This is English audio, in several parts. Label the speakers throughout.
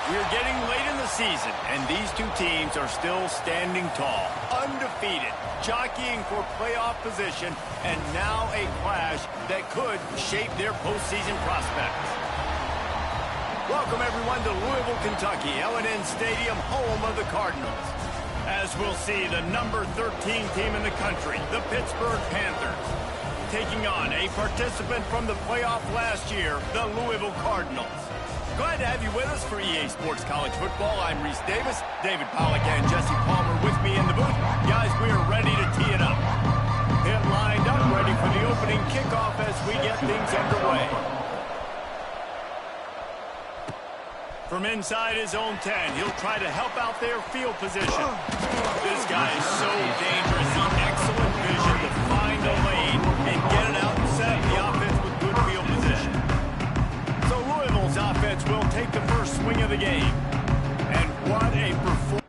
Speaker 1: We're getting late in the season, and these two teams are still standing tall, undefeated, jockeying for playoff position, and now a clash that could shape their postseason prospects. Welcome, everyone, to Louisville, Kentucky, L&N Stadium, home of the Cardinals. As we'll see, the number 13 team in the country, the Pittsburgh Panthers, taking on a participant from the playoff last year, the Louisville Cardinals. Glad to have you with us for EA Sports College Football. I'm Reese Davis, David Pollack and Jesse Palmer with me in the booth. Guys, we are ready to tee it up. Hit lined up, ready for the opening kickoff as we get things underway. From inside his own 10, he'll try to help out their field position. This guy is so dangerous. He's excellent vision to find a lane and get it out and set the offense with good field position. So Louisville's offense will take the first swing of the game. And what a performance.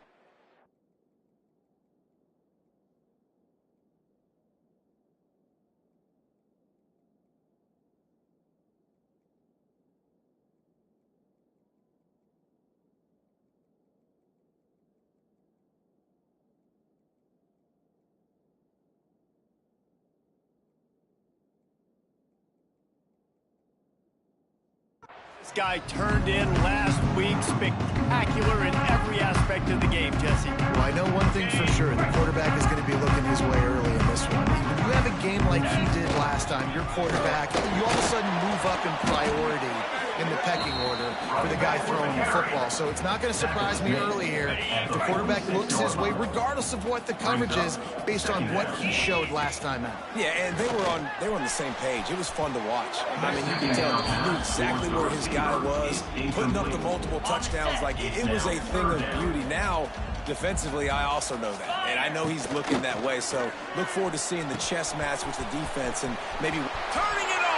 Speaker 1: This guy turned in last week, spectacular in every aspect of the game, Jesse.
Speaker 2: Well, I know one thing for sure. The quarterback is going to be looking his way early in this one. When you have a game like he did last time, your quarterback, you all of a sudden move up in priority in the pecking order for the guy throwing the football. So it's not going to surprise me early here if the quarterback looks his way, regardless of what the coverage is, based on what he showed last time out.
Speaker 3: Yeah, and they were on the same page. It was fun to watch. I mean, you can tell he knew exactly where his guy was, putting up the multiple touchdowns. Like, it was a thing of beauty. Now, defensively, I also know that. And I know he's looking that way. So look forward to seeing the chess match with the defense and maybe
Speaker 1: turning it on.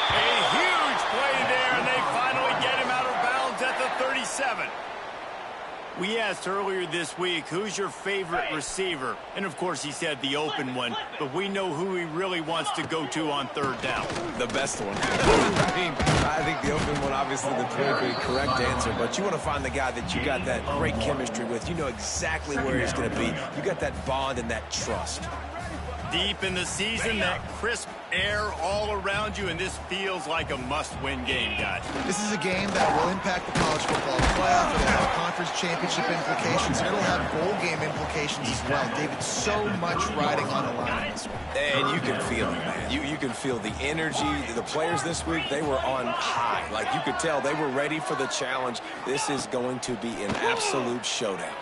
Speaker 1: A huge play there, and they finally get him out of bounds at the 37. We asked earlier this week, who's your favorite receiver? And, of course, he said the open one, but we know who he really wants to go to on third down.
Speaker 3: The best one. I think the open one, obviously, the politically correct answer, but you want to find the guy that you got that great chemistry with. You know exactly where he's going to be. You got that bond and that trust.
Speaker 1: Deep in the season, that crisp air all around you, and this feels like a must-win game, guys.
Speaker 2: This is a game that will impact the college football playoff. It'll have conference championship implications, and it'll have bowl game implications as well. David, so much riding on the line in this one.
Speaker 3: And you can feel it, man. You can feel the energy. The players this week, they were on high. Like, you could tell they were ready for the challenge. This is going to be an absolute showdown.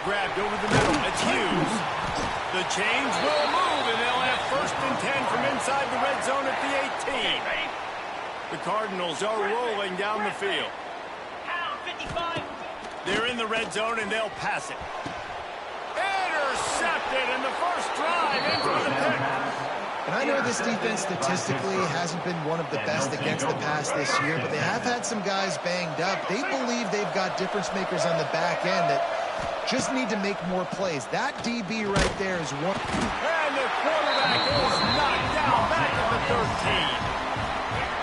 Speaker 1: Grabbed over the middle. It's Hughes. The chains will move, and they'll have 1st and 10 from inside the red zone at the 18. The Cardinals are rolling down the field. They're in the red zone, and they'll pass it. Intercepted in the first drive in for the pick.
Speaker 2: And I know this defense statistically hasn't been one of the best against the pass this year, but they have had some guys banged up. They believe they've got difference makers on the back end that just need to make more plays. That DB right there is one.
Speaker 1: And the quarterback is knocked down back at the 13.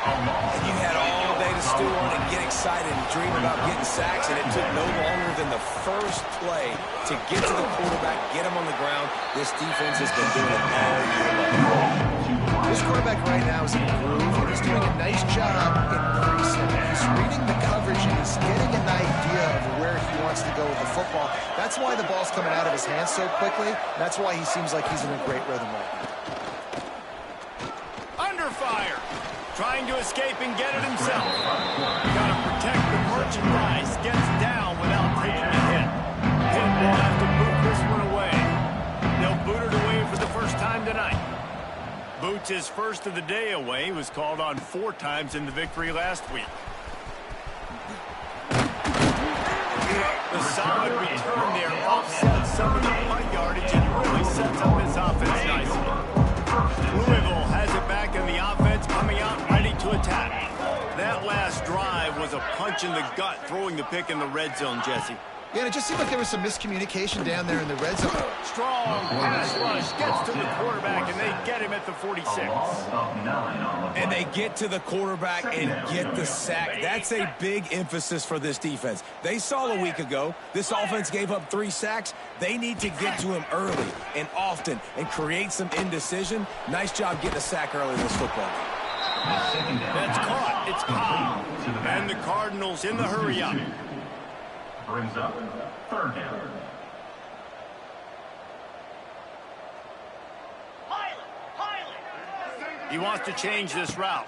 Speaker 3: And you had all day to stew on and get excited and dream about getting sacks, and it took no longer than the first play to get to the quarterback, get him on the ground. This defense has been doing it all year long.
Speaker 2: This quarterback right now is in a groove, and he's doing a nice job in pre-snap. He's reading the coverage, and he's getting an idea of where he wants to go with the football. That's why the ball's coming out of his hands so quickly. That's why he seems like he's in a great rhythm right now.
Speaker 1: Under fire. Trying to escape and get it himself. Got to protect the merchandise. Gets down without taking a hit. Pitt will have to boot this one away. They'll boot it away for the first time tonight. Boots his first of the day away. He was called on 4 times in the victory last week. The solid return there offsets some of the punt yardage and really sets up this offense nicely. Louisville has it back in the offense, coming out ready to attack. That last drive was a punch in the gut, throwing the pick in the red zone, Jesse.
Speaker 2: Yeah, and it just seemed like there was some miscommunication down there in the red zone.
Speaker 1: Strong pass rush gets to the quarterback, and they get him at the 46.
Speaker 3: And they get to the quarterback and get the sack. That's a big emphasis for this defense. They saw a week ago, this offense gave up 3 sacks. They need to get to him early and often and create some indecision. Nice job getting a sack early in this football game.
Speaker 1: That's caught. It's caught. And the Cardinals in the hurry up.
Speaker 4: Brings up 3rd down.
Speaker 1: He wants to change this route.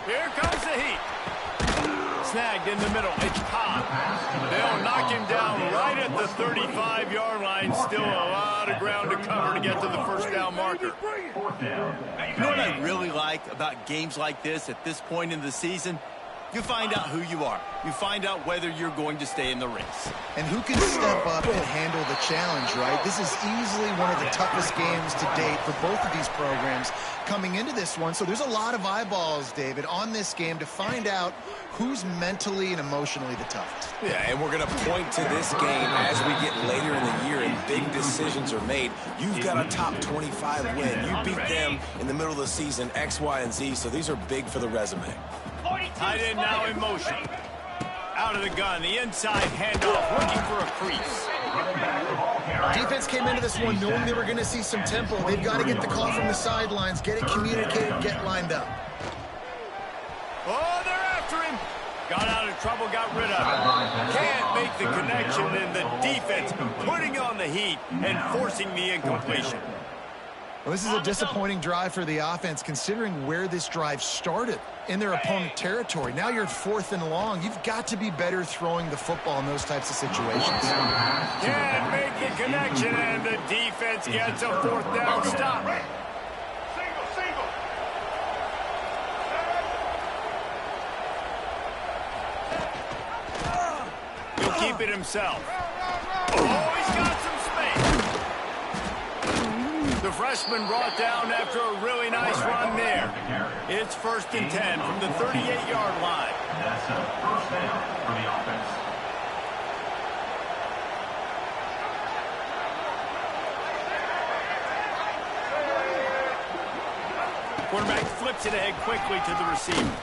Speaker 1: Here comes the heat. Snagged in the middle. It's Cobb. They'll knock him down right at the 35-yard line. Still a lot of ground to cover to get to the first down marker.
Speaker 4: 4th down.
Speaker 5: You know what I really like about games like this at this point in the season? You find out who you are. You find out whether you're going to stay in the race.
Speaker 2: And who can step up and handle the challenge, right? This is easily one of the toughest games to date for both of these programs coming into this one. So there's a lot of eyeballs, David, on this game to find out who's mentally and emotionally the toughest.
Speaker 3: Yeah, and we're going to point to this game as we get later in the year and big decisions are made. You've got a top 25 win. You beat them in the middle of the season, X, Y, and Z, so these are big for the resume.
Speaker 1: Tight end now in motion. Out of the gun, the inside handoff, looking for a crease.
Speaker 2: Defense came into this one knowing they were going to see some tempo. They've got to get the call from the sidelines, get it communicated, get lined up.
Speaker 1: Oh, they're after him. Got out of trouble, got rid of it. Can't make the connection, and the defense putting on the heat and forcing the incompletion.
Speaker 2: Well, this is a disappointing drive for the offense, considering where this drive started in their opponent territory. Now you're at 4th and long. You've got to be better throwing the football in those types of situations.
Speaker 1: Can't make the connection, and the defense gets a 4th down stop. He'll keep it himself. Oh, he's got some space. The freshman brought down after a really nice run there. It's 1st and 10 from the 38-yard line.
Speaker 4: That's a 1st down for the offense.
Speaker 1: Quarterback flips it ahead quickly to the receiver.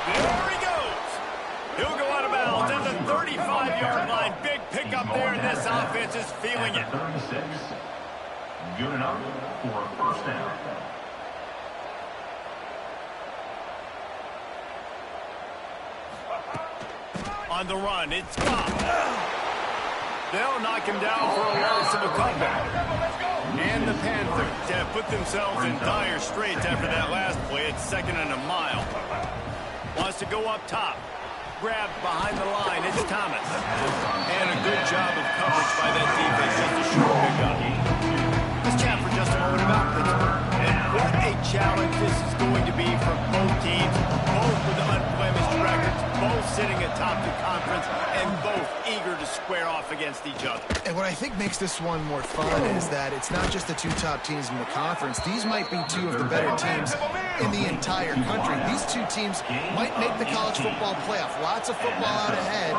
Speaker 1: There he goes. He'll go out of bounds at the 35-yard line. Big pickup there, and this offense is feeling it.
Speaker 4: 36. Good enough for a 1st down.
Speaker 1: On the run, it's Cobb. They'll knock him down for a loss of a couple. And the Panthers have put themselves in dire straits after that last play. It's 2nd and a mile. Wants to go up top. Grabbed behind the line. It's Thomas. And a good job of coverage by that defense. Just a short pickup. Let's chat for just a moment about Pittsburgh. And what a challenge this is going to be for both teams. Both with unblemished records. Both sitting atop the conference. And both eager to square off against each other.
Speaker 2: And what I think makes this one more fun is that it's not just the 2 top teams in the conference. These might be 2 of the better teams in the entire country. These 2 teams might make the college football playoff. Lots of football out ahead.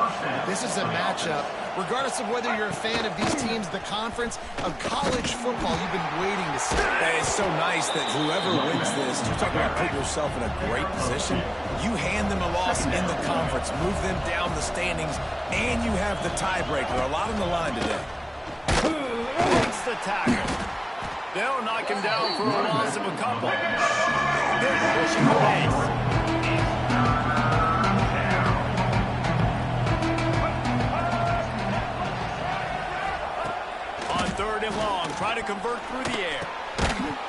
Speaker 2: This is a matchup. Regardless of whether you're a fan of these teams, the conference of college football you've been waiting to see.
Speaker 3: And it's so nice that whoever wins this, you're talking about putting yourself in a great position. You hand them a loss in the conference, move them down the standings, and you have the tiebreaker. A lot on the line today.
Speaker 1: Takes the tackle. They'll knock him down for a loss of a couple. They're pushing the pace. On 3rd and long, try to convert through the air.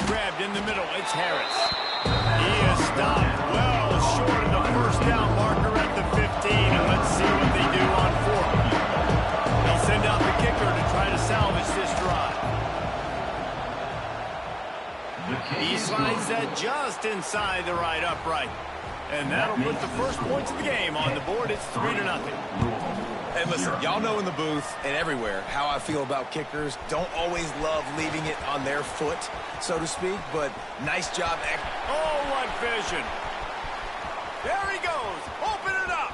Speaker 1: Grabbed in the middle, it's Harris. He is stopped well short of the 1st down marker at the 15, and let's see what they do on 4th. They'll send out the kicker to try to salvage this drive. He slides that just inside the right upright. And that'll put the first points of the game on the board. It's 3-0.
Speaker 3: And listen, y'all know in the booth and everywhere how I feel about kickers. Don't always love leaving it on their foot, so to speak, but nice job.
Speaker 1: Oh, what vision. There he goes. Open it up.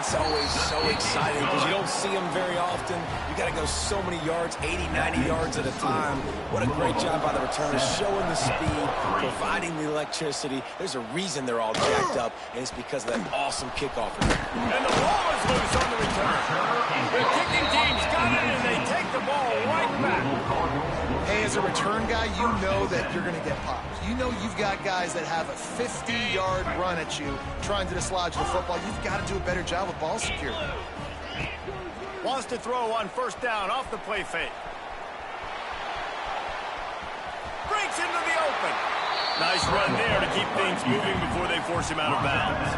Speaker 3: it's always so exciting because you don't see them very often. You got to go so many yards, 80, 90 yards at a time. What a great job by the returners, showing the speed, providing the electricity. There's a reason they're all jacked up, and it's because of that awesome kickoff.
Speaker 1: And the ball is loose on the return. The kicking team's got it, and they take the ball right back.
Speaker 2: Hey, as a return guy, you know that you're going to get popped. You know you've got guys that have a 50-yard run at you trying to dislodge the football. You've got to do a better job of ball security.
Speaker 1: Wants to throw on first down off the play fake. Breaks into the open. Nice run there to keep things moving before they force him out of bounds.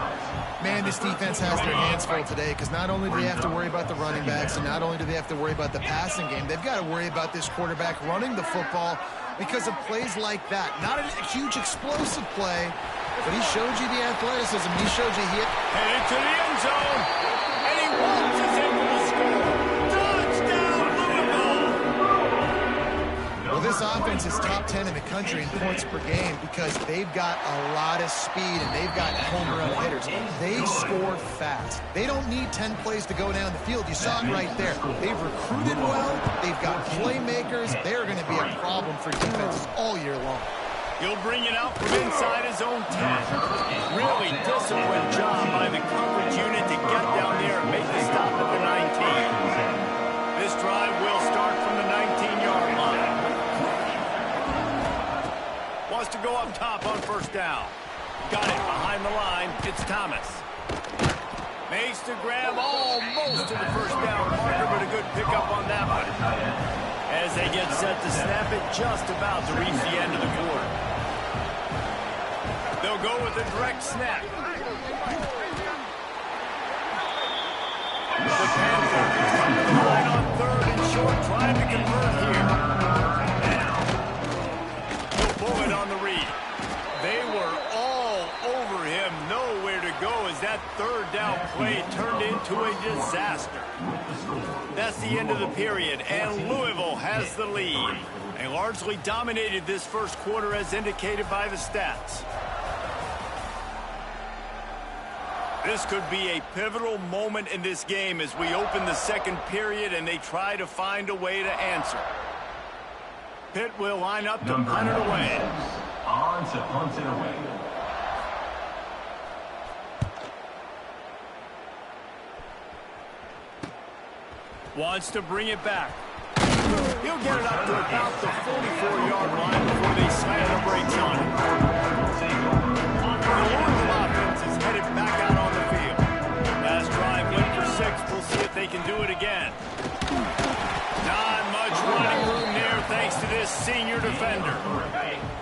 Speaker 2: Man, this defense has their hands full today because not only do they have to worry about the running backs and not only do they have to worry about the passing game, they've got to worry about this quarterback running the football because of plays like that. Not a huge explosive play, but he showed you the athleticism. He showed you he
Speaker 1: headed to the end zone, and he waltzes into the score. Touchdown, Louisville!
Speaker 2: Well, this offense is top 10 in the country in points per game because they've got a lot of speed and they've got home run hitters. They score fast. They don't need 10 plays to go down the field. You saw it right there. They've recruited well. They've got playmakers. They're going to be a problem for defenses all year long.
Speaker 1: He'll bring it out from inside his own 10. Really disciplined job by the coverage unit to get down there and make the stop at the 19. This drive will start from the 19-yard line. Wants to go up top on first down. Got it behind the line. It's Thomas. Makes the grab almost to the first down marker, but a good pickup on that one. As they get set to snap it, just about to reach the end of the quarter. They'll go with a direct snap. The Panthers come to the line on third and short, trying to convert here. He'll pull it on the read. They were all over him, nowhere to go as that third down play turned into a disaster. That's the end of the period, and Louisville has the lead. They largely dominated this first quarter as indicated by the stats. This could be a pivotal moment in this game as we open the second period and they try to find a way to answer. Pitt will line up to punt it away.
Speaker 4: On to punt it away.
Speaker 1: Wants to bring it back. He'll get it up to about the 44-yard line before they slam the brakes on it. The Louisville offense is headed back out on the field. Last drive went for 6. We'll see if they can do it again. Not much running room there thanks to this senior defender.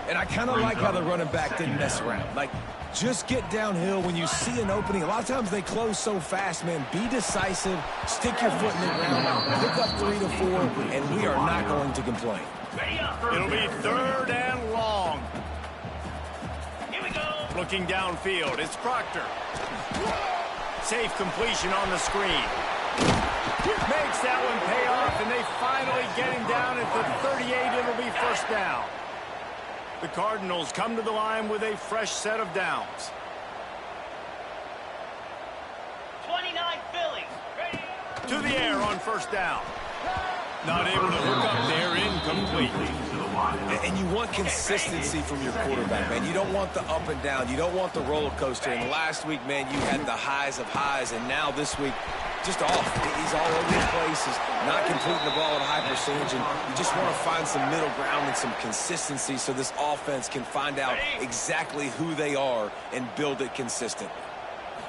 Speaker 3: And I kind of like how the running back didn't mess around. Like, just get downhill when you see an opening. A lot of times they close so fast, man. Be decisive, stick your foot in the ground, pick up 3 to 4, and we are not going to complain.
Speaker 1: It'll be third and long. Here we go. Looking downfield, it's Proctor. Safe completion on the screen. Makes that one pay off, and they finally get him down at the 38. It'll be first down. The Cardinals come to the line with a fresh set of downs.
Speaker 6: 29 Philly. Ready.
Speaker 1: To the air on first down. Not able to hook up there, incomplete.
Speaker 3: And you want consistency from your quarterback, man. You don't want the up and down. You don't want the roller coaster. And last week, man, you had the highs of highs. And now this week, just off. He's all over the place. He's not completing the ball at a high percentage. And you just want to find some middle ground and some consistency so this offense can find out exactly who they are and build it consistently.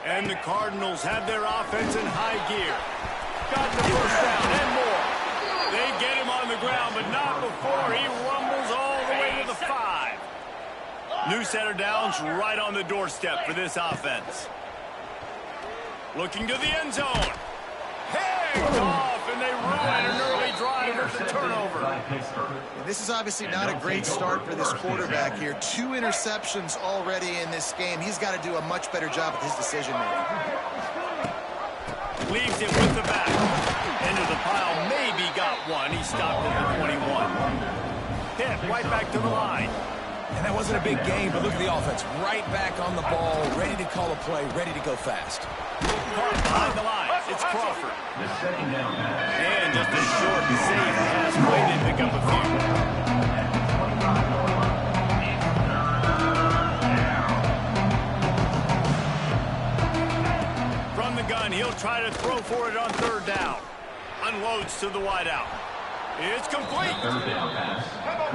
Speaker 1: And the Cardinals have their offense in high gear. Got the first down and more. They get him on the ground, but not before he rumbles all the way to the 5. New set of downs right on the doorstep for this offense. Looking to the end zone. Picked off, and they ruin an early drive with the turnover.
Speaker 2: This is obviously not a great start for this quarterback here. 2 interceptions already in this game. He's got to do a much better job with his decision-making.
Speaker 1: Leaves it with the back. Into the pile, maybe got one. He stopped at the 21. Pitt right back to the line.
Speaker 3: And that wasn't a big gain, but look at the offense. Right back on the ball, ready to call a play, ready to go fast.
Speaker 1: Behind the line, it's Crawford.
Speaker 4: The second down pass.
Speaker 1: And just a short, safe pass play to pick up a few. From the gun, he'll try to throw for it on third down. Unloads to the wideout. It's complete.
Speaker 4: Third down pass.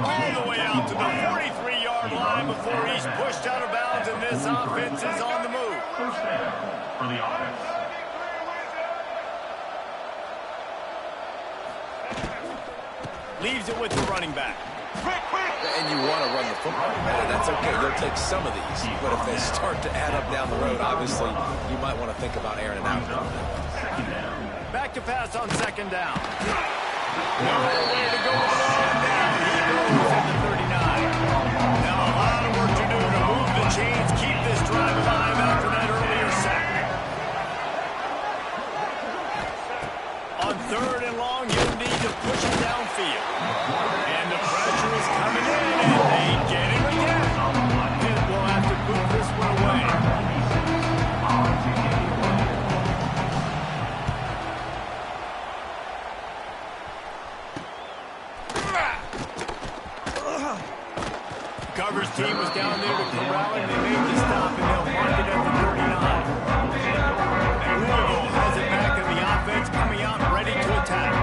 Speaker 1: All the way out to the 43-yard line before he's pushed out of bounds, and this offense is on the move.
Speaker 4: First down for the offense.
Speaker 1: Leaves it with the running back.
Speaker 3: And you want to run the football. That's okay. They'll take some of these. But if they start to add up down the road, obviously, you might want to think about airing it out.
Speaker 4: Second down.
Speaker 1: Back to pass on second down. Nowhere to go on down. He goes at the 39. Now a lot of work to do to move the chains, keep this drive alive after that earlier sack. On third and long, you'll need to push it downfield. And the pressure is coming in, and they get him again. Pitt will have to put this one away. Cover's team was down there to corral him. They made the stop, and they'll mark it at the 39. Louisville has it back in the offense, coming out ready to attack.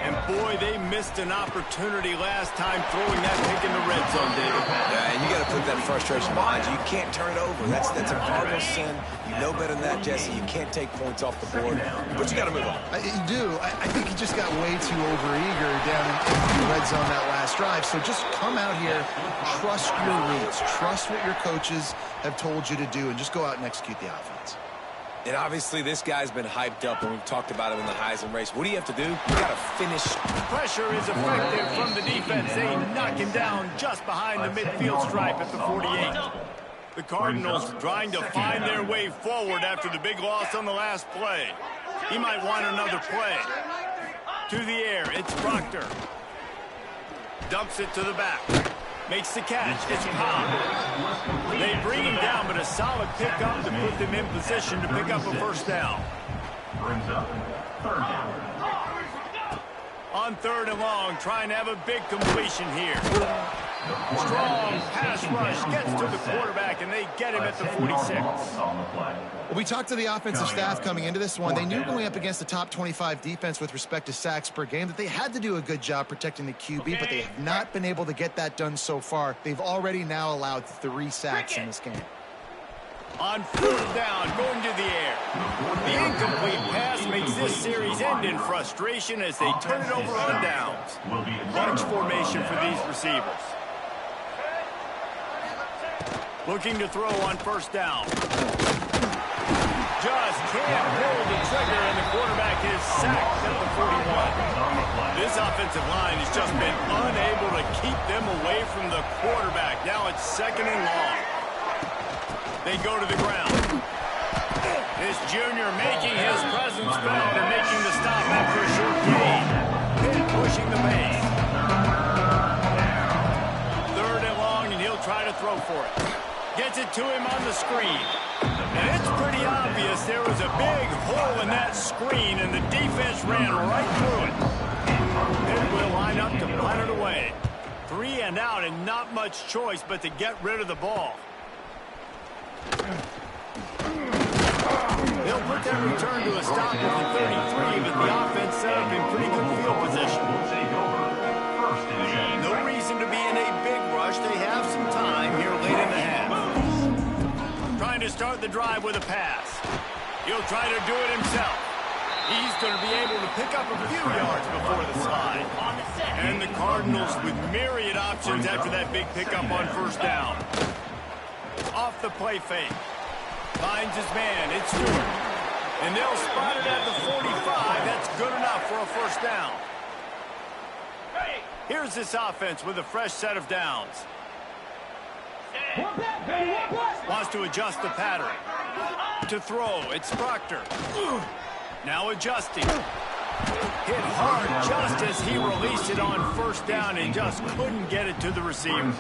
Speaker 1: And boy, they missed an opportunity last time throwing that pick in the red zone, David.
Speaker 3: Yeah, and you got to put that frustration behind you. You can't turn it over. That's a cardinal sin. You know better than that, Jesse. You can't take points off the board, but you got to move on.
Speaker 2: You do. I think he just got way too overeager down in the red zone that last drive. So just come out here, trust your reads, trust what your coaches have told you to do, and just go out and execute the offense.
Speaker 3: And obviously, this guy's been hyped up, and we've talked about him in the Heisman race. What do you have to do? You got to finish.
Speaker 1: Pressure is effective from the defense. They knock him down just behind the midfield stripe at the 48. The Cardinals trying to find their way forward after the big loss on the last play. He might want another play. To the air, it's Proctor. Dumps it to the back. Makes the catch. It's Powell. They bring him down, but a solid pickup to put them in position to pick up a first down.
Speaker 4: Brings up third down.
Speaker 1: On third and long, trying to have a big completion here. Strong pass rush gets to the quarterback, and they get him at the 46.
Speaker 2: Well, we talked to the offensive staff coming into this one. They knew going up against the top 25 defense with respect to sacks per game that they had to do a good job protecting the QB, but they have not been able to get that done so far. They've already now allowed 3 sacks in this game.
Speaker 1: On fourth down, going to the air. The incomplete pass makes this series end in frustration as they turn it over on downs. Bunch formation for these receivers. Looking to throw on first down. Just can't hold the trigger, and the quarterback is sacked at the 41. This offensive line has just been unable to keep them away from the quarterback. Now it's second and long. They go to the ground. This junior making his presence felt and making the stop after a short gain. Pitt pushing the base. Third and long, and he'll try to throw for it. Gets it to him on the screen. And it's pretty obvious there was a big hole in that screen, and the defense ran right through it. Pitt will line up to punt it away. 3 and out, and not much choice but to get rid of the ball. They'll put that return to a stop at the 33, but the offense set up in pretty good field position. No reason to be in a big rush. They have some time here late in the half. Trying to start the drive with a pass. He'll try to do it himself. He's going to be able to pick up a few yards before the slide. And the Cardinals with myriad options after that big pickup on first down. Off the play fake. Finds his man. It's Stewart. And they'll spot it at the 45. That's good enough for a first down. Here's this offense with a fresh set of downs. Wants to adjust the pattern. To throw, it's Proctor. Now adjusting. Hit hard just as he released it on first down and just couldn't get it to the receiver.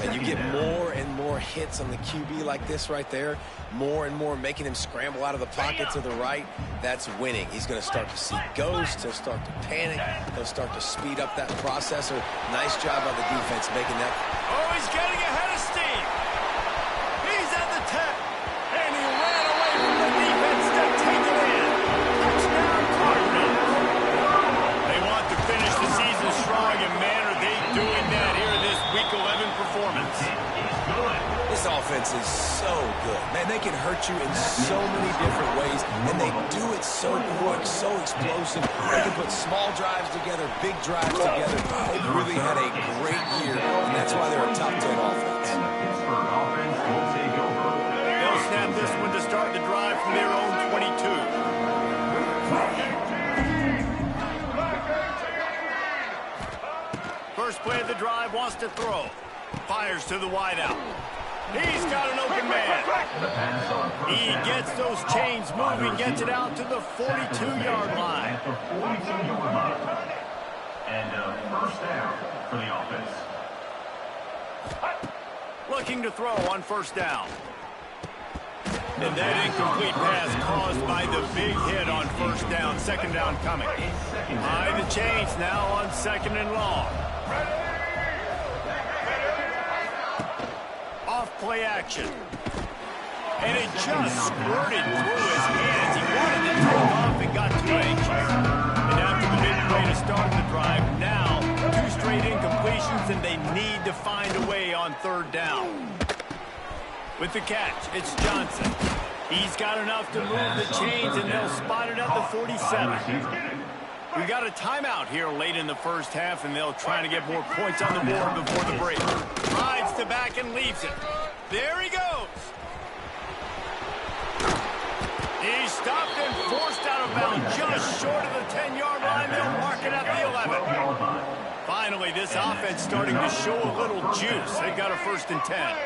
Speaker 3: And you get more and more hits on the QB like this right there, more and more making him scramble out of the pocket to the right. That's winning. He's going to start to see ghosts. He'll start to panic. He'll start to speed up that processor. Nice job by the defense making that.
Speaker 1: Oh, he's getting ahead of steam. He's at the 10, and he ran away from the defense to take it in. Touchdown, Cardinals. They want to finish the season strong, and man, are they doing that here in this Week 11 performance.
Speaker 3: This offense is so good. Man, they can hurt you in so many different ways, and they do it so quick, so explosive. They can put small drives together, big drives together. They've really had a great year, and that's why they're a top 10 offense.
Speaker 4: And the Pittsburgh offense will take over.
Speaker 1: They'll snap this one to start the drive from their own 22. First play of the drive, wants to throw. Fires to the wideout. He's got an open man. He gets those chains moving, gets it out to the 42-yard line.
Speaker 4: At the 42-yard line. And first down for the offense.
Speaker 1: Looking to throw on first down. And that incomplete pass caused by the big hit on first down. Second down coming. High the chains now on second and long. Off play action. And it just squirted through his hands. He wanted to take off and got too anxious. And after the big play to start the drive, now 2 straight incompletions, and they need to find a way on third down. With the catch, it's Johnson. He's got enough to move the chains, and they'll spot it at the 47. We got a timeout here late in the first half, and they'll try to get more points on the board before the break. Rides the back and leaves it. There he goes. He's stopped and forced out of bounds just short of the 10-yard line. They'll mark it at the 11. Finally, this offense starting to show a little juice. They got a 1st and 10.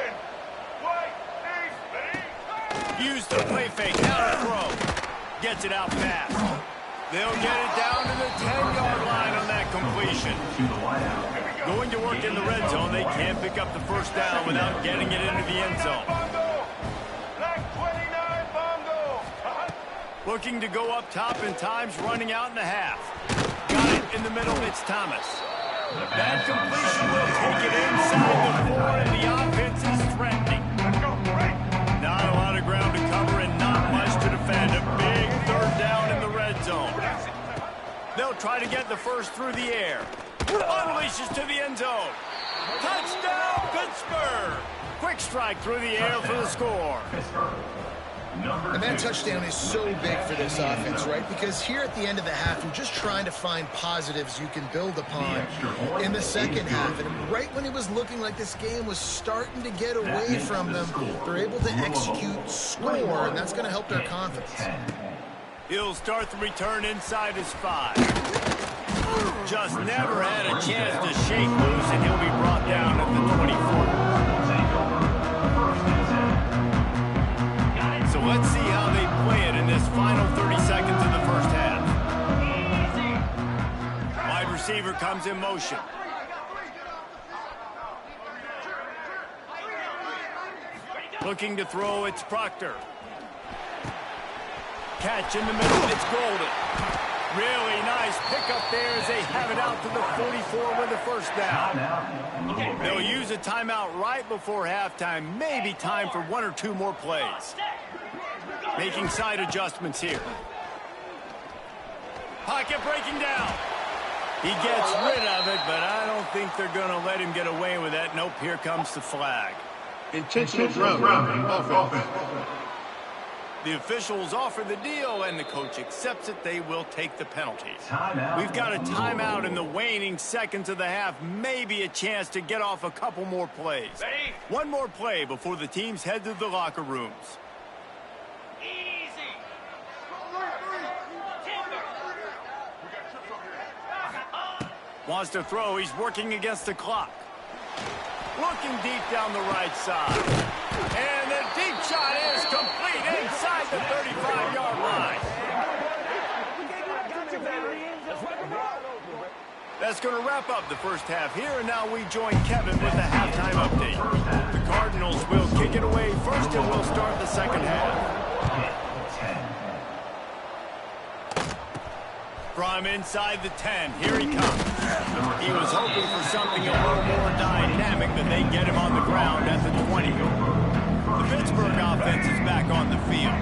Speaker 1: Use the play fake, now to throw. Gets it out fast. They'll get it down to the 10-yard line on that completion. Going to work in the red zone, they can't pick up the first down without getting it into the end zone. Looking to go up top, and time's running out in the half. Got it in the middle, it's Thomas. That completion will take it inside the 4, and the offense is threatening. Not a lot of ground to cover and not much to defend. A big third down in the red zone. They'll try to get the first through the air. Unleashes to the end zone. Touchdown, Pittsburgh! Quick strike through the air for the score.
Speaker 2: And that touchdown is so big for this offense, right? Because here at the end of the half, you're just trying to find positives you can build upon in the second half. And right when it was looking like this game was starting to get away from them, they're able to execute, score, and that's going to help their confidence.
Speaker 1: He'll start the return inside his 5. Just never had a chance to shake loose, and he'll be brought down at the 24. So let's see how they play it in this final 30 seconds of the first half. Wide receiver comes in motion. Looking to throw, it's Proctor. Catch in the middle, it's Golden. Really nice pickup there as they have it out to the 44 with a first down. They'll use a timeout right before halftime. Maybe time for 1 or 2 more plays. Making side adjustments here. Pocket breaking down. He gets rid of it, but I don't think they're going to let him get away with that. Nope, here comes the flag.
Speaker 7: Intentional grounding offense.
Speaker 1: The officials offer the deal, and the coach accepts it. They will take the penalty. We've got a timeout in the waning seconds of the half. Maybe a chance to get off a couple more plays.
Speaker 6: Ready?
Speaker 1: 1 more play before the teams head to the locker rooms.
Speaker 6: Easy.
Speaker 1: Wants to throw. He's working against the clock. Looking deep down the right side. And the deep shot is complete inside the 35-yard line. that's going to wrap up the first half here, and now we join Kevin with the halftime update. The Cardinals will kick it away first, and we'll start the second half. From inside the 10, here he comes. He was hoping for something a little more dynamic, but they get him on the ground at the 20. The Pittsburgh offense is back on the field.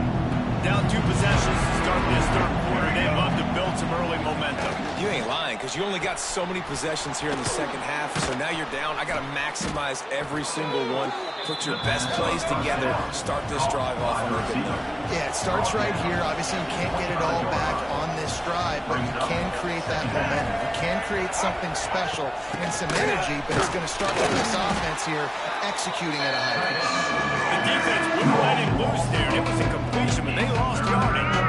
Speaker 1: Down 2 possessions to start this third quarter. They'd love to build some early momentum.
Speaker 3: You ain't lying, because you only got so many possessions here in the second half, so now you're down. I got to maximize every single one. Put your best plays together. Start this drive off on a good note.
Speaker 2: Yeah, it starts right here. Obviously, you can't get it all back on this drive, but you can create that momentum. You can create something special and some energy, but it's going to start with this offense here executing at a high pace.
Speaker 1: The defense wouldn't let him loose there, and it was a completion, but they lost yardage.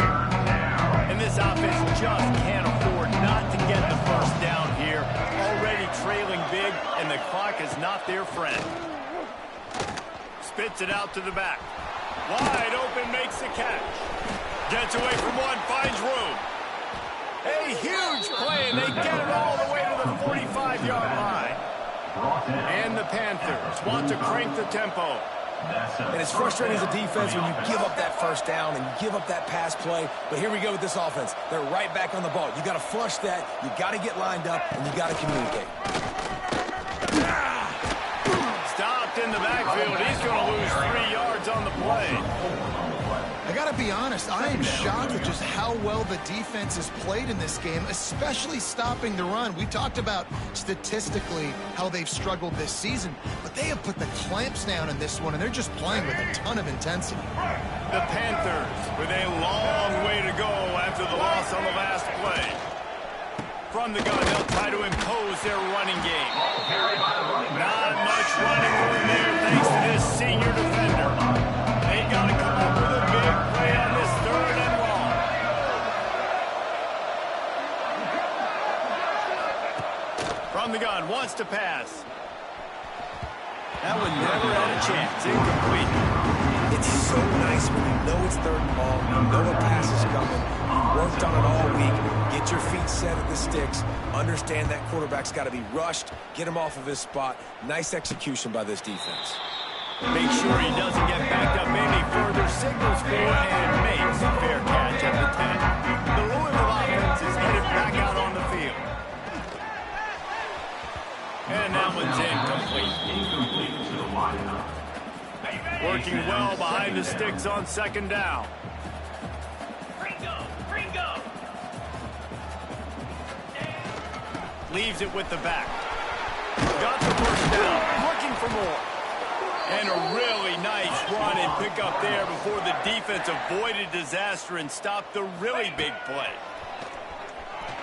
Speaker 1: And this offense just can't afford not to get the first down here. Already trailing big, and the clock is not their friend. Spits it out to the back. Wide open, makes the catch. Gets away from one, finds room. A huge play, and they get it all the way to the 45-yard line. And the Panthers want to crank the tempo.
Speaker 3: And it's frustrating as a defense when you give up that first down and you give up that pass play. But here we go with this offense. They're right back on the ball. You got to flush that. You got to get lined up, and you got to communicate.
Speaker 1: Stopped in the backfield. He's going to lose 3 yards on the play.
Speaker 2: I got to be honest, I am shocked at just how well the defense has played in this game, especially stopping the run. We talked about statistically how they've struggled this season, but they have put the clamps down in this one, and they're just playing with a ton of intensity.
Speaker 1: The Panthers with a long way to go after the loss on the last play. From the gun, they'll try to impose their running game. Not much running room there thanks to this senior defender. They got to come up with a big play on this 3rd and long. From the gun, wants to pass. That one never had a chance. Incomplete.
Speaker 3: It's so nice when you know it's 3rd and long, you know a pass is coming, you worked on it all week, get your feet set at the sticks, understand that quarterback's got to be rushed, get him off of his spot. Nice execution by this defense.
Speaker 1: Make sure he doesn't get backed up any further, signals for and makes a fair catch at the 10. The Louisville offense is headed back out on the field. And that one's incomplete. Working well behind the sticks on 2nd down. Leaves it with the back. Got the first down. Looking for more. And a really nice run and pick up there before the defense avoided disaster and stopped the really big play.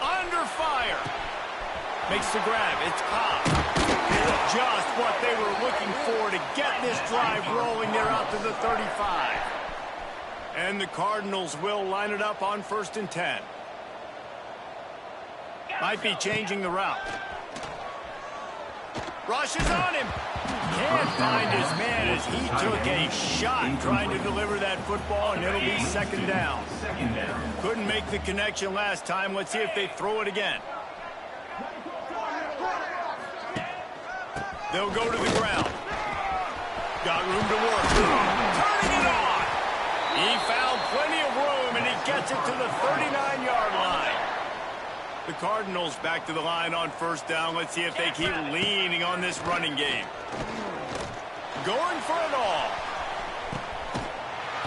Speaker 1: Under fire. Makes the grab. It's Cobb. Just what they were looking for to get this drive rolling there out to the 35. And the Cardinals will line it up on 1st and 10. Might be changing the route. Rushes on him. Can't find his man as he took a shot trying to deliver that football, and it'll be 2nd down. Couldn't make the connection last time. Let's see if they throw it again. They'll go to the ground. Got room to work. Turning it on. He found plenty of room, and he gets it to the 39-yard line. The Cardinals back to the line on 1st down. Let's see if they keep leaning on this running game. Going for it all.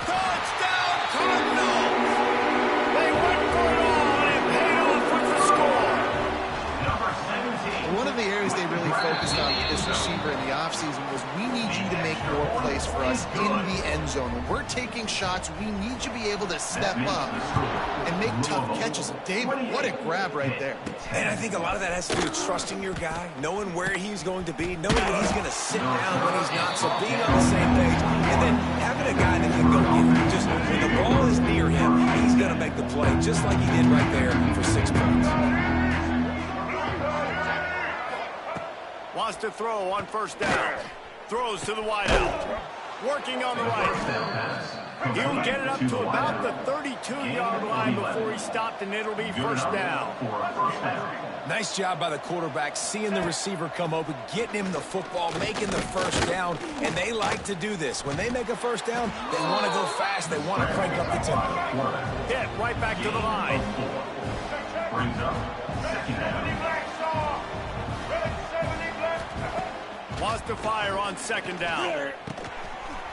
Speaker 1: Touchdown, Cardinals! They went for it all, and it paid off with the score.
Speaker 2: One of the areas they really focused on with this receiver in the offseason was we need you to make more plays for us in the end zone. When we're taking shots, we need you to be able to step up and make tough catches. And David, what a grab right there.
Speaker 3: And I think a lot of that has to do with trusting your guy, knowing where he's going to be, knowing when he's going to sit down, when he's not, so being on the same page, and then having a guy that can go get him. Just when the ball is near him, he's going to make the play, just like he did right there for 6 points.
Speaker 1: Wants to throw on 1st down. Throws to the wideout. Working on the right. He'll get it up to about the 32-yard line before he stopped, and it'll be first down.
Speaker 3: Nice job by the quarterback, seeing the receiver come open, getting him the football, making the first down, and they like to do this. When they make a first down, they want to go fast. They want to crank up the tempo.
Speaker 1: Hit right back to the line.
Speaker 4: Brings up second down.
Speaker 1: Wants to fire on second down.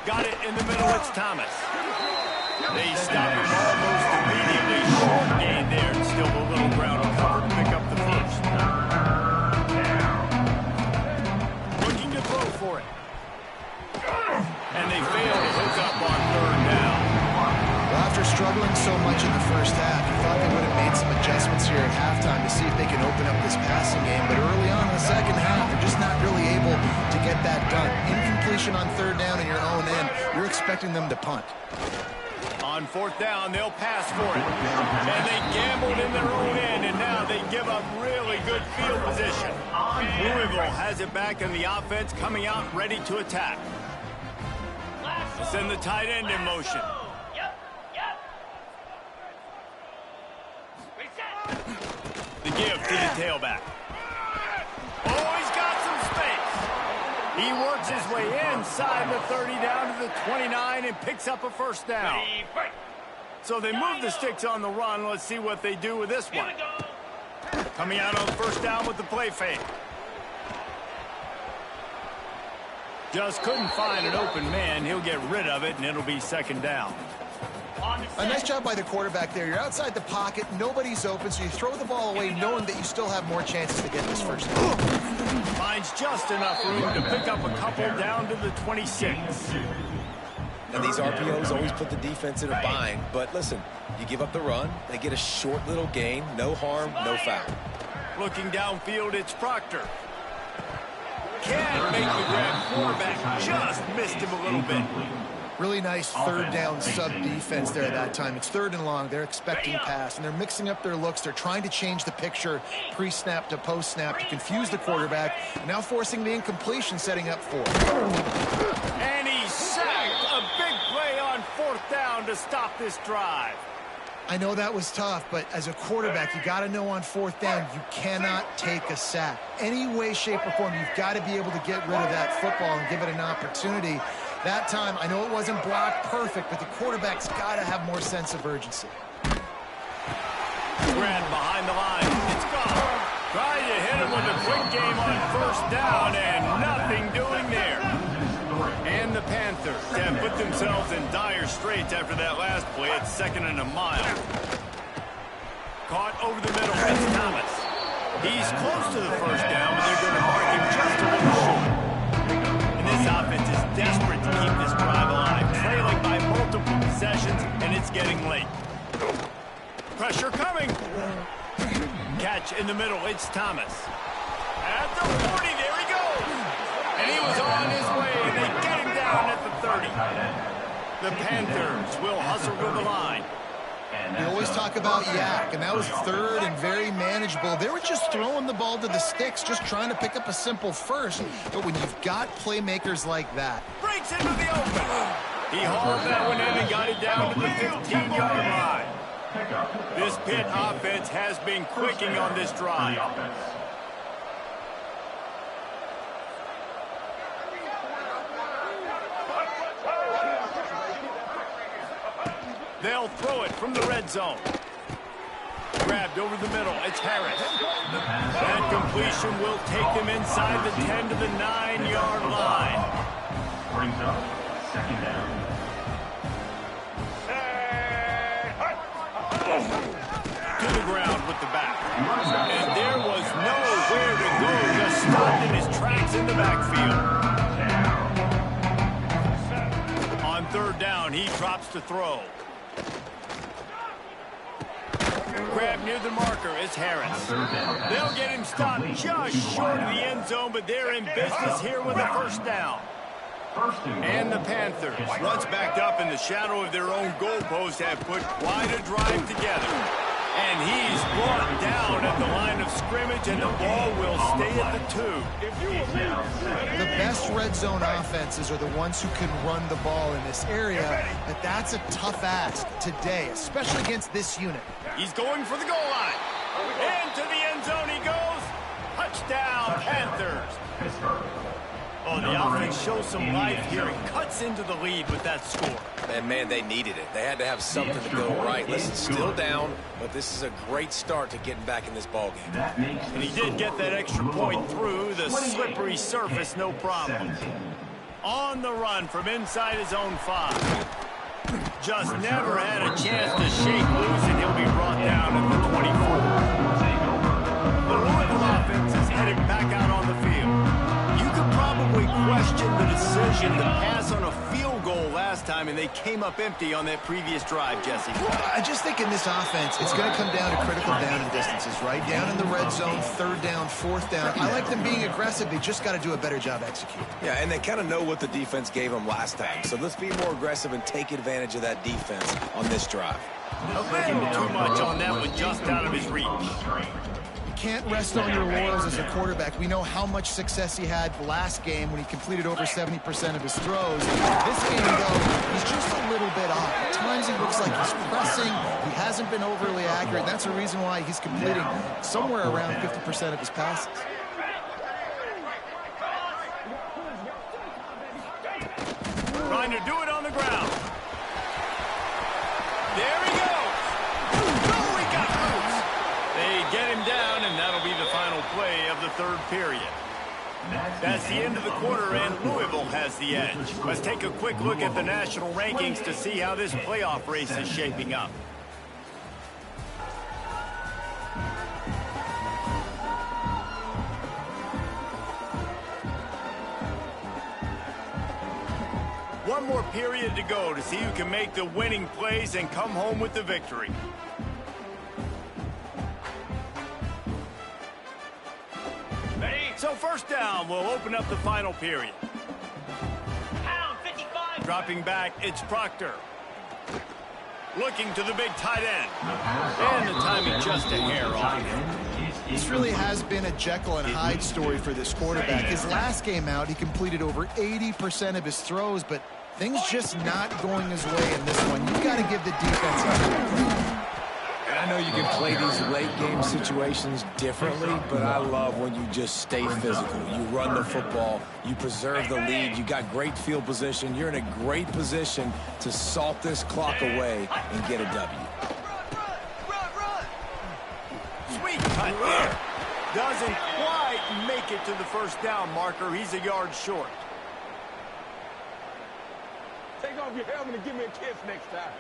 Speaker 1: Got it in the middle. It's Thomas. They stop him almost immediately. Short gain there. And still a little ground to cover to pick up the first. Looking to throw for it. And they fail to hook up on third down.
Speaker 2: Well, after struggling so much in the first half, you thought they would have made some adjustments here at halftime to see if they can open up this passing game. But early on in the second half, they're just not really able to get that done. Incompletion on third down in your own end, you're expecting them to punt.
Speaker 1: On fourth down, they'll pass for it. And they gambled in their own end, and now they give up really good field position. Louisville has it back, and the offense coming out ready to attack. Send the tight end in motion. The give to the tailback. Oh, he's got some space. He works his way inside the 30 down to the 29 and picks up a first down. So they move the sticks on the run. Let's see what they do with this one. Coming out on first down with the play fake. Just couldn't find an open man. He'll get rid of it, and it'll be second down.
Speaker 2: A nice job by the quarterback there. You're outside the pocket, nobody's open, so you throw the ball away knowing that you still have more chances to get this first down.
Speaker 1: Finds just enough room to pick up a couple down to the 26.
Speaker 3: And these RPOs always put the defense in a bind. But listen, you give up the run, they get a short little gain, no harm, no foul.
Speaker 1: Looking downfield, it's Proctor. Can't make the grab. Quarterback just missed him a little bit.
Speaker 2: Really nice third down sub-defense there that time. It's third and long. They're expecting pass, and they're mixing up their looks. They're trying to change the picture pre-snap to post-snap to confuse the quarterback, and now forcing the incompletion, setting up for it.
Speaker 1: And he's sacked. A big play on fourth down to stop this drive.
Speaker 2: I know that was tough, but as a quarterback, you got to know on fourth down, you cannot take a sack. Any way, shape, or form, you've got to be able to get rid of that football and give it an opportunity. That time, I know it wasn't blocked perfect, but the quarterback's got to have more sense of urgency.
Speaker 1: Grant behind the line. It's gone. Trying to hit him with a quick game on first down, and nothing doing there. And the Panthers have put themselves in dire straits after that last play. It's second and a mile. Caught over the middle. It's Thomas. He's close to the first down, but they're going to mark him just a little short. And this offense is desperate to keep this drive alive, trailing by multiple possessions, and it's getting late. Pressure coming. Catch in the middle. It's Thomas. At the 40, there he goes. And he was on his way, and they get him down at the 30. The Panthers will hustle to the line.
Speaker 2: We always talk about yak, and that was third and very manageable. They were just throwing the ball to the sticks, just trying to pick up a simple first. But when you've got playmakers like that.
Speaker 1: Breaks into the open. He hauled that one in and got it down to the 15-yard line. This Pitt offense has been clicking on this drive. They'll throw it from the red zone. Grabbed over the middle. It's Harris. That completion will take them inside the 10 to the 9-yard line.
Speaker 4: Brings up second down.
Speaker 1: To the ground with the back. And there was nowhere to go. Just stopped in his tracks in the backfield. On third down, he drops to throw. Grab near the marker. It's Harris. They'll get him stopped just short of the end zone, but they're in business here with a first down. And the Panthers, once backed up in the shadow of their own goalpost, have put quite a drive together. And he's brought down at the line of scrimmage, and the ball will stay at the 2.
Speaker 2: The best red zone offenses are the ones who can run the ball in this area, but that's a tough ask today, especially against this unit.
Speaker 1: He's going for the goal line. Into the end zone he goes. Touchdown, Panthers. Oh, the offense shows some life here and cuts into the lead with that score.
Speaker 3: And, man, they needed it. They had to have something to go right. Listen, still down, but this is a great start to getting back in this ballgame.
Speaker 1: And he did get that extra point through the slippery surface, no problem. On the run from inside his own 5. Just never had a chance to shake loose, and he'll be brought down at the 24. The Louisville offense is headed back out on the field. You could probably question the decision to pass on a field goal last time, and they came up empty on that previous drive, Jesse.
Speaker 2: I just think in this offense, it's going to come down to critical down and distances, right? Down in the red zone, 3rd down, 4th down. I like them being aggressive. They just got to do a better job executing.
Speaker 3: Yeah, and they kind of know what the defense gave them last time. So let's be more aggressive and take advantage of that defense on this drive.
Speaker 1: A little too much on that one, just out of his reach.
Speaker 2: Can't rest on your laurels as a quarterback. We know how much success he had last game when he completed over 70% of his throws. This game, though, he's just a little bit off. At times he looks like he's pressing. He hasn't been overly accurate. That's a reason why he's completing somewhere around 50% of his passes.
Speaker 1: Trying to do it on the ground. There he goes. Oh, he got loose. They get him down, and that'll be the final play of the 3rd period. That's the end of the quarter, and Louisville has the edge. Let's take a quick look at the national rankings to see how this playoff race is shaping up. One more period to go to see who can make the winning plays and come home with the victory. So 1st down will open up the final period.
Speaker 6: Pound 55.
Speaker 1: Dropping back, it's Proctor. Looking to the big tight end. And the timing just a hair off.
Speaker 2: This really has been a Jekyll and Hyde story for this quarterback. His last game out, he completed over 80% of his throws, but things just not going his way in this one. You've got to give the defense a
Speaker 3: I know you can play these late game situations differently, but I love when you just stay physical. You run the football, you preserve the lead, you got great field position, you're in a great position to salt this clock away and get a W.
Speaker 1: Sweet cut there. Doesn't quite make it to the 1st down marker. He's a yard short.
Speaker 8: Take off your helmet and give me a kiss next time.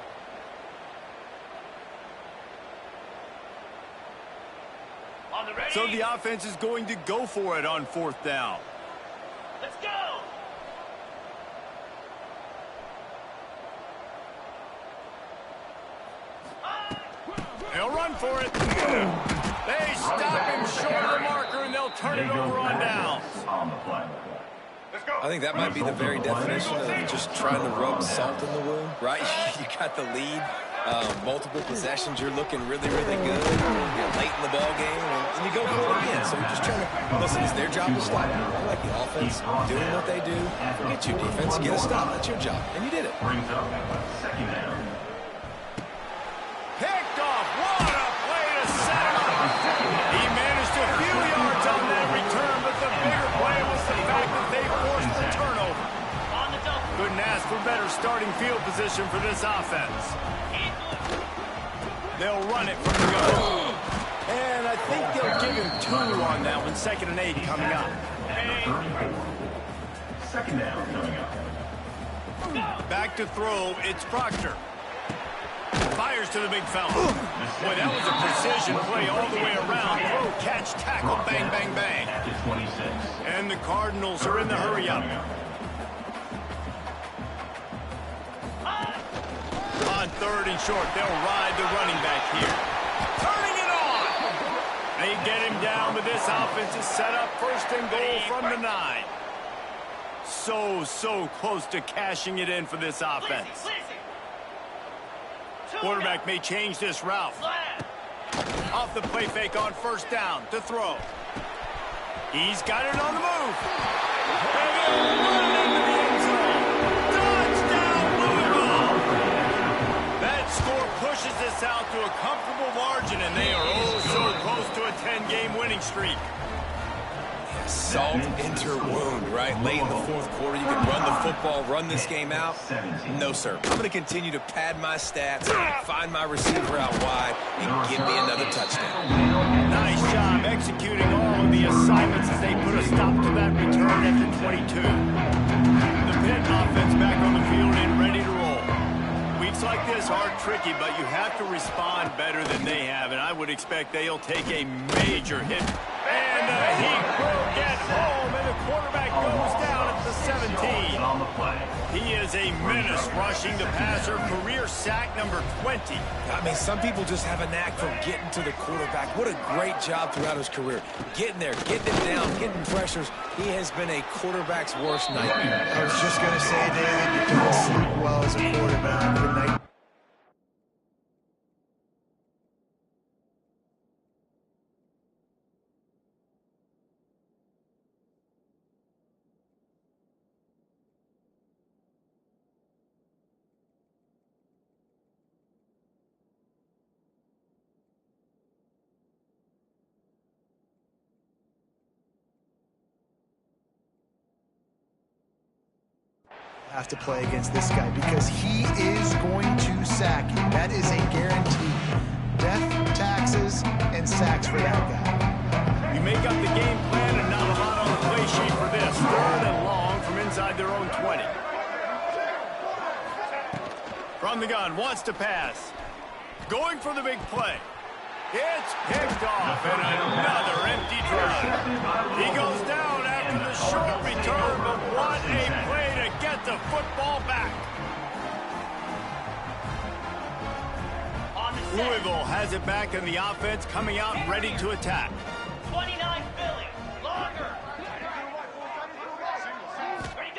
Speaker 1: So the offense is going to go for it on 4th down.
Speaker 6: Let's go.
Speaker 1: They'll run for it. They stop him short of the marker, and they'll turn it over on downs.
Speaker 3: I think that might be the very definition of just trying to rub salt in the wound, right? You got the lead, multiple possessions, you're looking really, really good. You're late in the ball game, and you go for it again. So you're just trying to, listen, it's their job to stop. I like the offense doing what they do. Forget you, defense, get a stop. That's your job, and you did it.
Speaker 1: Picked off. What a play to set him up. He managed a few yards on that return, but the bigger play was the fact that they forced the turnover.
Speaker 6: On the double.
Speaker 1: Couldn't ask for better starting field position for this offense. They'll run it from the gun. And I think they'll give him 2 on that one. 2nd and 8 coming up.
Speaker 4: 2nd down coming up.
Speaker 1: Back to throw, it's Proctor. Fires to the big fella. Boy, that was a precision play all the way around. Throw, catch, tackle, bang, bang, bang. And the Cardinals are in the hurry-up. On 3rd and short, they'll ride the running back here. Turning it on! They get him down, but this offense is set up 1st and goal from the 9. So close to cashing it in for this offense. Quarterback may change this route. Off the play fake on first down to throw. He's got it on the move. And he'll run into the end zone. Touchdown, Louisville! That score pushes this out to a comfortable margin, and they are oh so close to a 10-game winning streak.
Speaker 3: Salt into wound, right? Late in the fourth quarter, you can run the football, run this game out. No, sir. I'm going to continue to pad my stats, find my receiver out wide, and give me another touchdown.
Speaker 1: Nice job executing all of the assignments as they put a stop to that return at the 22. The Pitt offense back on the field and ready to roll. Weeks like this are tricky, but you have to respond better than they have, and I would expect they'll take a major hit. And he will get home, and the quarterback goes down at the 17. He is a menace rushing the passer, career sack number 20.
Speaker 3: I mean, some people just have a knack for getting to the quarterback. What a great job throughout his career. Getting there, getting him down, getting pressures. He has been a quarterback's worst nightmare.
Speaker 2: I was just going to say, David, you don't sleep well as a quarterback. The night have to play against this guy because he is going to sack you. That is a guarantee. Death, taxes, and sacks for that guy.
Speaker 1: You make up the game plan and not a lot on the play sheet for this. 3rd and long from inside their own 20. From the gun, wants to pass. Going for the big play. It's picked off and another empty drive. He goes down after the short return, but what a play to get the football back. Louisville has it back in the offense, coming out ready to attack.
Speaker 6: 29 Philly, longer.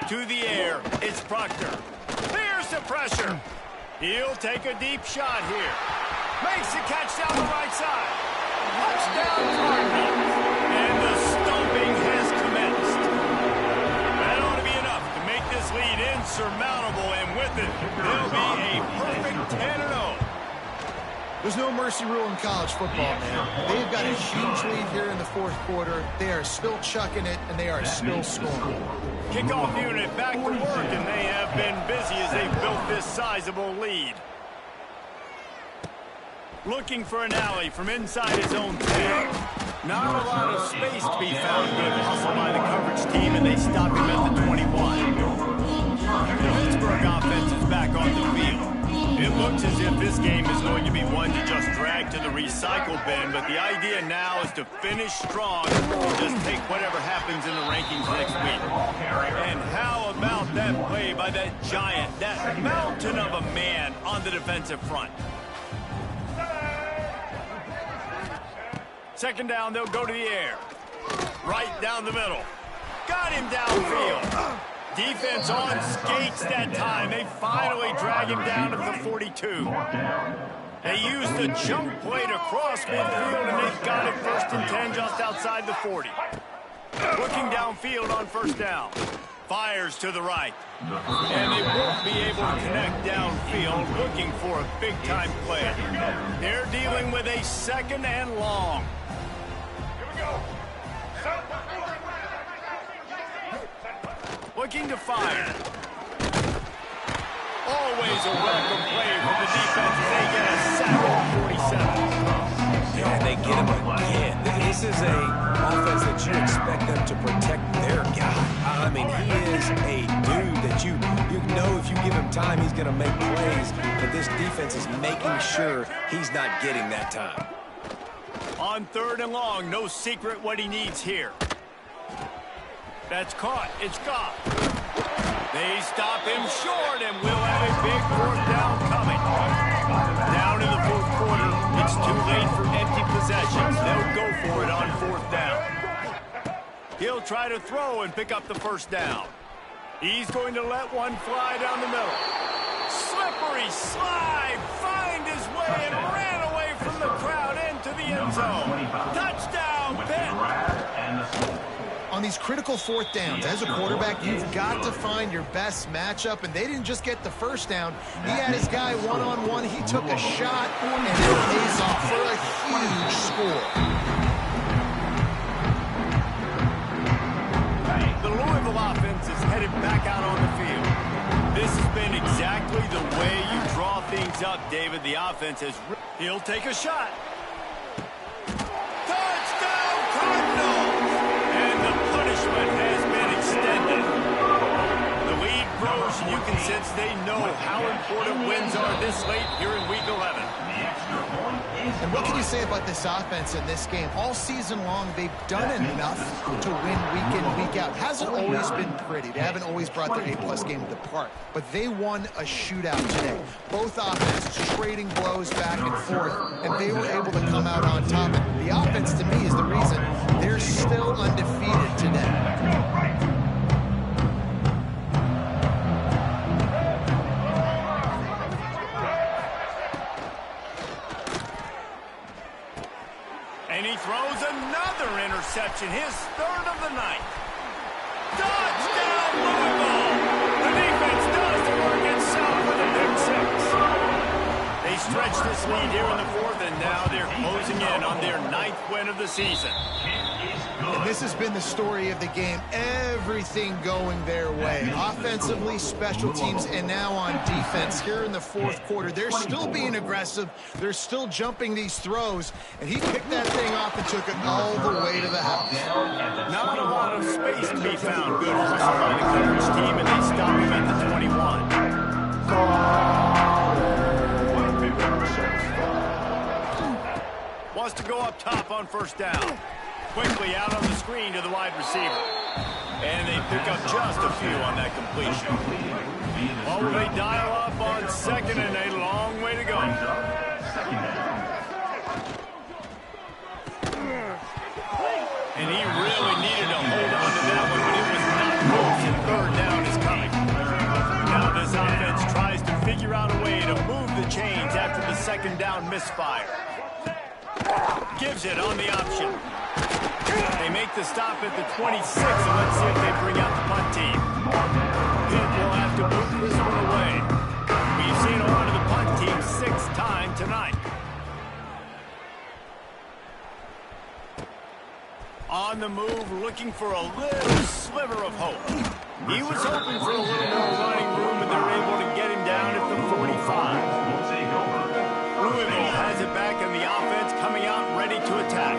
Speaker 1: To the air, it's Proctor. Here's the pressure. He'll take a deep shot here. Makes the catch down the right side. Touchdown, Cardinals. And the stomping has commenced. That ought to be enough to make this lead insurmountable, and with it, they'll be a perfect 10-0.
Speaker 2: There's no mercy rule in college football, man. They've got a huge lead here in the fourth quarter. They are still chucking it, and they are still scoring.
Speaker 1: Kickoff unit back to work, and they have been busy as they've built this sizable lead. Looking for an alley from inside his own 10. Not a lot of space to be found. Good hustle by the coverage team, and they stop him at the 21. The Pittsburgh offense is back on the field. It looks as if this game is going to be one to just drag to the recycle bin, but the idea now is to finish strong and just take whatever happens in the rankings next week. And how about that play by that giant, that mountain of a man on the defensive front? Second down, they'll go to the air. Right down the middle. Got him downfield. Defense on skates that time. They finally drag him down to the 42. They used the jump play to cross midfield, and they've got it 1st and 10 just outside the 40. Looking downfield on first down. Fires to the right. And they won't be able to connect downfield, looking for a big-time play. They're dealing with a 2nd and long. Looking to fire. Always a welcome play from the defense as they get a sack at 47.
Speaker 3: Yeah, they get him again. This is a offense that you expect them to protect their guy. I mean, he is a dude that you know if you give him time, he's going to make plays, but this defense is making sure he's not getting that time.
Speaker 1: On 3rd and long, no secret what he needs here. That's caught. It's gone. They stop him short, and we'll have a big 4th down coming. Down in the 4th quarter, it's too late for empty possessions. They'll go for it on 4th down. He'll try to throw and pick up the 1st down. He's going to let one fly down the middle. Slippery slide, find his way and ran away from the crowd into end zone. Touchdown, Pitt!
Speaker 2: On these critical fourth downs, as a quarterback, you've got to find your best matchup, and they didn't just get the first down. He had his guy one-on-one. He took a shot, and it pays off for a huge score.
Speaker 1: The Louisville offense is headed back out on the field. This has been exactly the way you draw things up, David. The offense has... He'll take a shot. Touchdown, Cardinals! And the punishment has been extended. The lead grows, and you can sense they know how important wins are this late here in Week 11.
Speaker 2: And what can you say about this offense in this game? All season long, they've done enough to win week in, week out. Hasn't always been pretty. They haven't always brought their A-plus game to the park. But they won a shootout today. Both offenses trading blows back and forth, and they were able to come out on top. And the offense, to me, is the reason they're still undefeated today.
Speaker 1: And he throws another interception, his third of the night. Touchdown, Louisville! The defense does the work itself with a pick six. They stretch this lead here in the fourth, and now they're closing in on their 9th win of the season.
Speaker 2: And this has been the story of the game. Everything going their way. Offensively, special teams, and now on defense here in the fourth quarter. They're still being aggressive. They're still jumping these throws. And he picked that thing off and took it all the way to the house.
Speaker 1: Not a lot of space to be found. Good hustle by the coverage team, and they stop him at the 21. Wants to go up top on first down. Quickly out on the screen to the wide receiver. And they pick up just a few on that completion. Oh, they dial up on second, and a long way to go. And he really needed to hold on to that one, but it was not close, and third down is coming. Now this offense tries to figure out a way to move the chains after the second down misfire. Gives it on the option. They make the stop at the 26, and let's see if they bring out the punt team. Pitt will have to move this one away. We've seen a lot of the punt team 6 times tonight. On the move, looking for a little sliver of hope. He was hoping for a little more running room, and they're able to get him down at the 45. Louisville has it back, and the offense coming out ready to attack.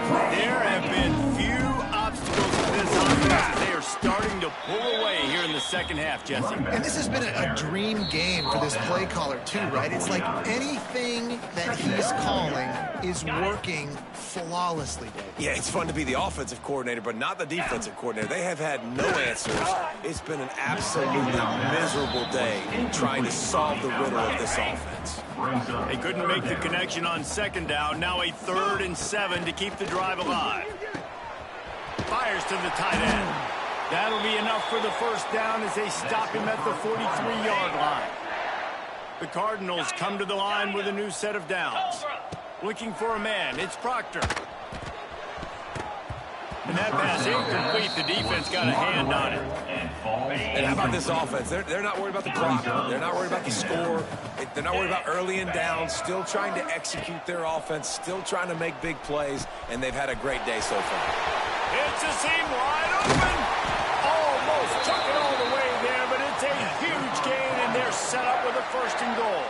Speaker 1: There have been few obstacles to this offense as they are starting to pull away here in the second half, Jesse.
Speaker 2: And this has been a dream game for this play caller, too, right? It's like anything that he's calling is working flawlessly, Dave.
Speaker 3: Yeah, it's fun to be the offensive coordinator, but not the defensive coordinator. They have had no answers. It's been an absolutely miserable day trying to solve the riddle of this offense.
Speaker 1: They couldn't make the connection on second down. Now a 3rd and 7 to keep the drive alive. Fires to the tight end. That'll be enough for the first down as they stop him at the 43-yard line. The Cardinals come to the line with a new set of downs. Looking for a man. It's Proctor. And that pass incomplete. The defense got a hand on it.
Speaker 3: And how about this offense? They're not worried about the clock. They're not worried about the score. They're not worried about early and down. Still trying to execute their offense. Still trying to make big plays. And they've had a great day so far.
Speaker 1: It's a seam wide open. Almost took it all the way there, but it's a huge gain, and they're set up with a 1st and goal.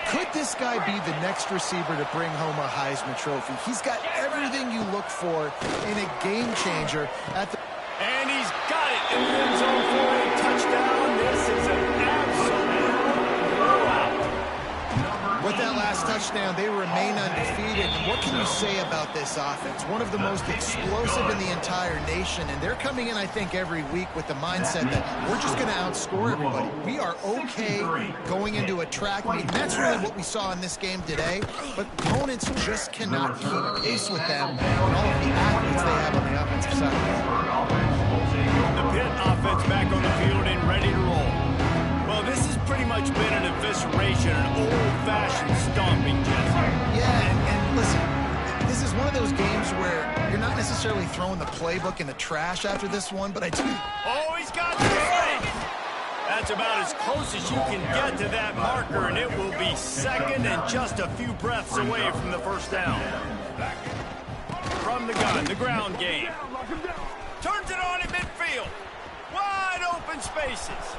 Speaker 2: Could this guy be the next receiver to bring home a Heisman Trophy? He's got everything you look for in a game changer at the...
Speaker 1: And he's got it in the end zone for a touchdown. This is an absolute blowout.
Speaker 2: With that last touchdown, they remain undefeated. What can you say about this offense? One of the most explosive in the entire nation, and they're coming in, I think, every week with the mindset that we're just going to outscore everybody. We are okay going into a track meet, and that's really what we saw in this game today, but opponents just cannot keep pace with them and all of the athletes they have on the offensive side.
Speaker 1: The Pitt offense back on the field and ready to roll. Well, this has pretty much been an evisceration, an old-fashioned stomping, Jesse.
Speaker 2: Yeah, and listen, necessarily throwing the playbook in the trash after this one, but I do.
Speaker 1: Oh, he's got the break. That's about as close as you can get to that marker, and it will be second and just a few breaths away from the first down. From the gun, the ground game. Turns it on in midfield. Wide open spaces.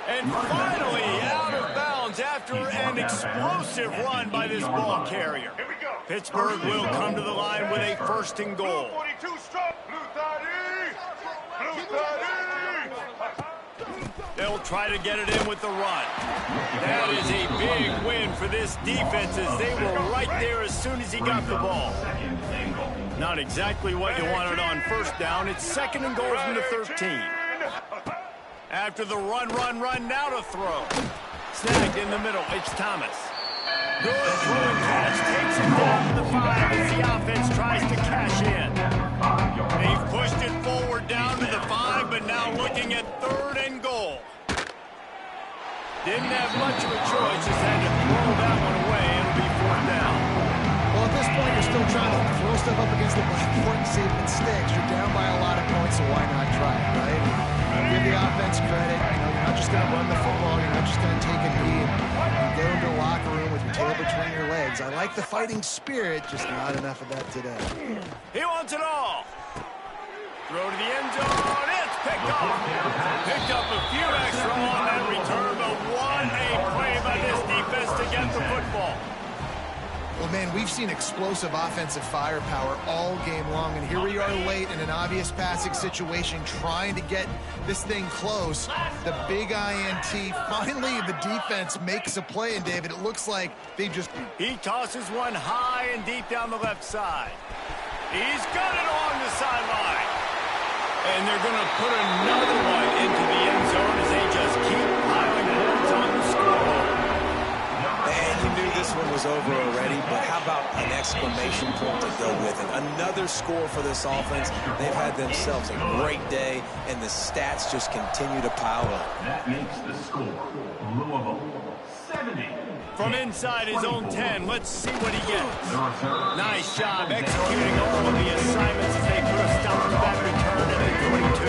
Speaker 1: And finally out of bounds after an explosive run by this ball carrier. Pittsburgh will come to the line with a 1st and goal. They'll try to get it in with the run. That is a big win for this defense as they were right there as soon as he got the ball. Not exactly what you wanted on 1st down. It's 2nd and goal from the 13. After the run, now to throw. Snagged in the middle, it's Thomas. Good throwing catch, takes it down to the 5 as the offense tries to cash in. They've pushed it forward down to the 5, but now looking at 3rd and goal. Didn't have much of a choice, just had to throw that one away. It'll be 4th down.
Speaker 2: Well, at this point, you're still trying to throw stuff up against the blackboard and see if it sticks. You're down by a lot of points, so why not try it, right? Give the offense credit. You know, you're not just going to run the football. You're not just going to take a knee and go into the locker room with your tail between your legs. I like the fighting spirit, just not enough of that today.
Speaker 1: He wants it all. Throw to the end zone. It's picked off. Picked up a few extra on that return, but what a play by this defense to get the football.
Speaker 2: Well, man, we've seen explosive offensive firepower all game long, and here we are late in an obvious passing situation trying to get this thing close. The big INT, finally the defense makes a play, and David, it looks like they just...
Speaker 1: He tosses one high and deep down the left side. He's got it along the sideline. And they're going to put another one into the end zone as they just keep piling points on the scoreboard.
Speaker 3: Man, you knew this one was over already, but how about an exclamation point to go with it? Another score for this offense. They've had themselves a great day, and the stats just continue to pile up.
Speaker 4: That makes the score Louisville 70.
Speaker 1: From inside his own 10, let's see what he gets. Nice job executing all of the assignments as they put a stop to that return at the 22.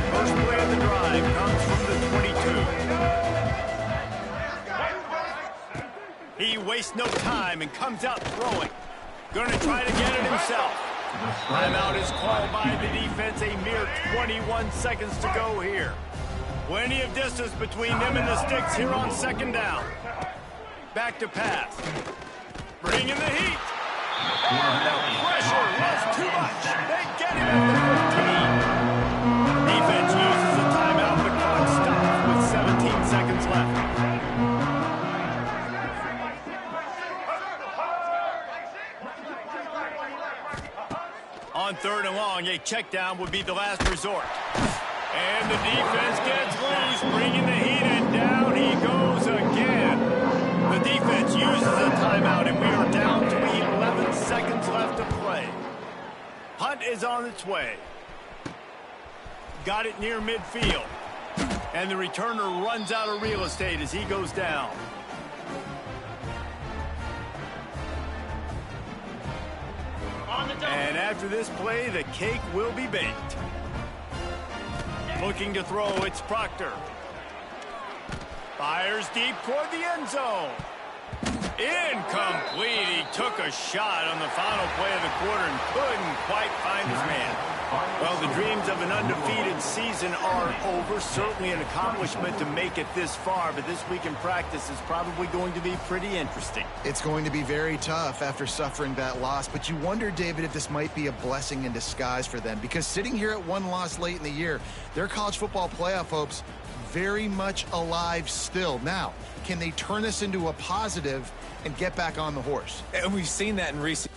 Speaker 1: First play of the drive comes from the 22. He wastes no time and comes out throwing. Going to try to get it himself. Timeout is called by the defense. A mere 21 seconds to go here. Plenty of distance between them and the sticks here on 2nd down. Back to pass. Bringing the heat. And the pressure was too much. They get him at the 15. Defense uses a timeout. The clock stops with 17 seconds left. On 3rd and long, a check down would be the last resort. And the defense gets loose, bringing the heat, and down he goes again. The defense uses a timeout, and we are down to 11 seconds left to play. Hunt is on its way. Got it near midfield. And the returner runs out of real estate as he goes down. And after this play, the cake will be baked. Looking to throw, it's Proctor. Fires deep toward the end zone. Incomplete. He took a shot on the final play of the quarter and couldn't quite find his man. Well, the dreams of an undefeated season are over. Certainly an accomplishment to make it this far, but this week in practice is probably going to be pretty interesting.
Speaker 2: It's going to be very tough after suffering that loss, but you wonder, David, if this might be a blessing in disguise for them, because sitting here at one loss late in the year, their college football playoff hopes very much alive still. Now, can they turn this into a positive and get back on the horse?
Speaker 3: And we've seen that in recent